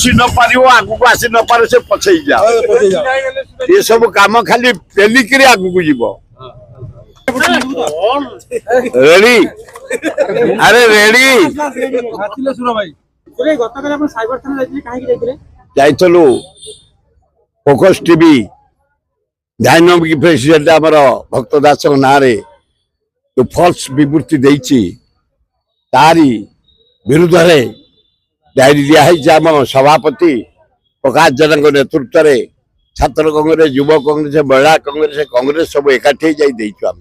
न पार आगू आसी न पारे से पछई जा ये सब काम खाली पेलिक आगू जीव रेडी अरे रेडी जाइलु Focus TV dynamic president Amar Bhakta दास ना जो फल्स विवृत्ति देछि तारी विरुद्ध में डायरी दिखाई आम सभापति प्रकाश जनक नेतृत्व में छात्र कांग्रेस युवा कांग्रेस महिला कांग्रेस सब एकाठी आम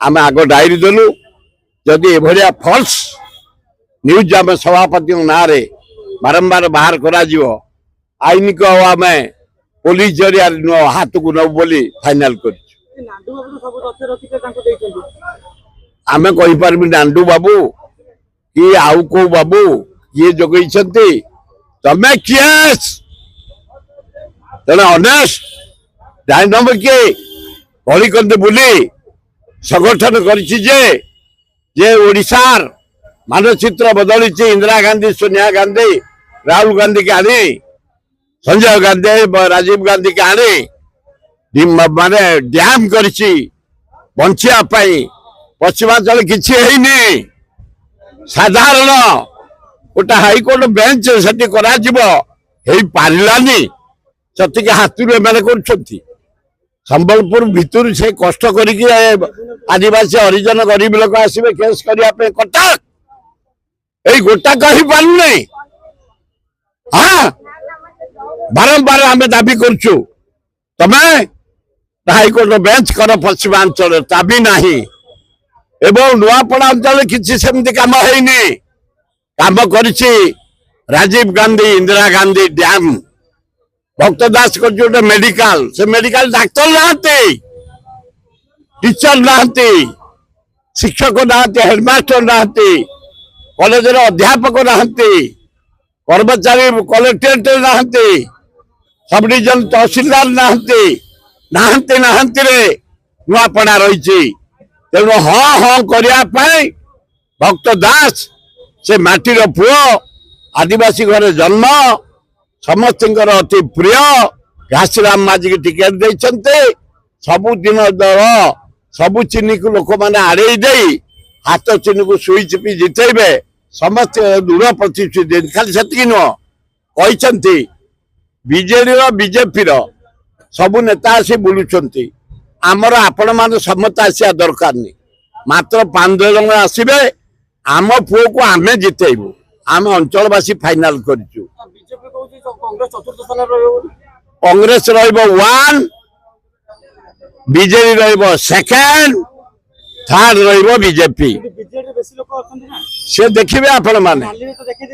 आम आग डायरी देलु जदि एभलिया फल्स न्यूज आम सभापति ना बारंबार बाहर करा आईन को आम पुलिस जरिया हाथ को नब बोली फाइनाल कर आम कहीपर नांडू बाबू कि आउ को बाबू किए जगै तमें किए तेना अनेस्ट डायनामिक किए गली कंदे बुली संगठन कर ओडिशार मानचित्र बदली इंदिरा गांधी सोनिया गांधी राहुल गांधी के आनी संजय गांधी राजीव गांधी के आनी माने डैम कर बंचिया पश्चिमांचल किसी साधारण गोटे हाइकोर्ट बेंच से पारानी सतिक हाथी एम कर संबलपुर भितर से कष्ट कर आदिवासी हरिजन गरीब लोक आसवे केस करने कटक यही गोटा कही पारे हाँ बारंबार आम दाबी करुचु तमें हाइकोर्ट बेंच कर पश्चिमांचल दाबी नाही एवं नुआपड़ा अंचल किसी सेमती काम है काम कर राजीव गांधी इंदिरा गांधी डैम भक्त दास कर मेडिकल से मेडिकल डाक्तर नहांती टीचर नहांती शिक्षक नहांती हेडमास्टर नहांती कॉलेज अध्यापक नहांती कर्मचारी कलेक्टरेट नहांती सब डिविजन तहसीलदार नहांती नहांती नहांती रे नुआपड़ा रही तेणु हाँ हाँ करने भक्त दास से माटीर पुओ आदिवासी घरे जन्म समस्त अति प्रिय घासीराम माझी की टिकेट देते सबुदिन दल सबु चिन्ह को लोक मैंने आड़े दे हाथ चिन्ह को सुई चिपी जितेबे समस्त दृढ़ प्रतिश्रुति खाली से नुह कहते बीजेडी बीजेपी सबु नेता आसी बुलूं आमर आपण मान सम्मत आसिया दरकार नहीं मात्र 5 जन आसबे आम पुओ को आम जितेबू आम अंचलवासी फाइनाल करूँ Congress one BJD second third BJP से देखिए आपण माने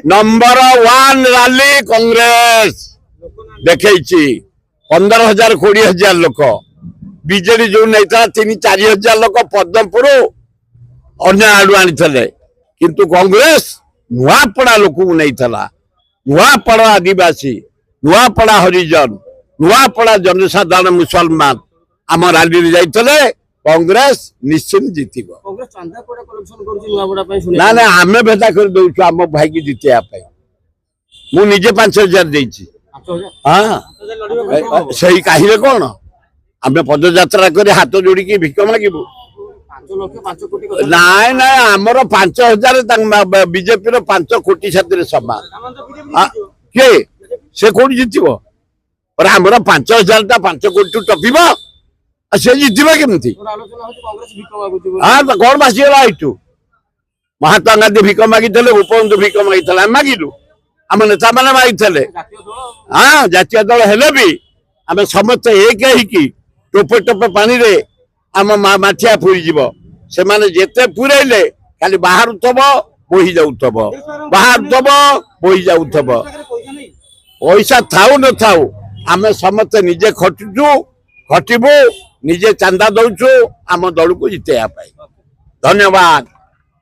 नंबर 1 रैली कांग्रेस देखी 15,000 20,000 लोक बीजेडी जो नहीं 3-4 हजार लोक पद्मपुर अन्य आड़ू आनी किंतु कांग्रेस नुआपड़ा लोक नहीं नुआपड़ा आदिवासी नुआपड़ा हरिजन नुआपड़ा जनसाधारण मुसलमान आम रैली जाते कांग्रेस निश्चित जीत ना ना आम भेदा कर दौचु आम भाई की जितने मुझे 5,000 देती हाँ सही कहे कौन आम पदयात्रा कर हाथ जोड़ी भिक मागू नाई ना आमर 5,000 बीजेपी 5 कोटी साथी समान किए से कौन जितब पर आमर 5,000 5 कोटी टपिब से जितब केमती हाँ कौन बासीगला यू महात्मा गांधी भिक मागी उपबंधु भिक मागी मागिलु आम नेता मैंने मागी हाँ जातीय दल हेले भी आम समस्त एक ही टोपे टोपे पानी रे आम माठिया पूरी जीव से माने जेते पूरेले खाली बाहर थब बोही जाउथब बाहर थब बोही जाउथब पैसा थाउ न थाउ आम समस्त निजे खटुचु खटिबु निजे चांदा दउछु आम दल को जितेया पाई धन्यवाद।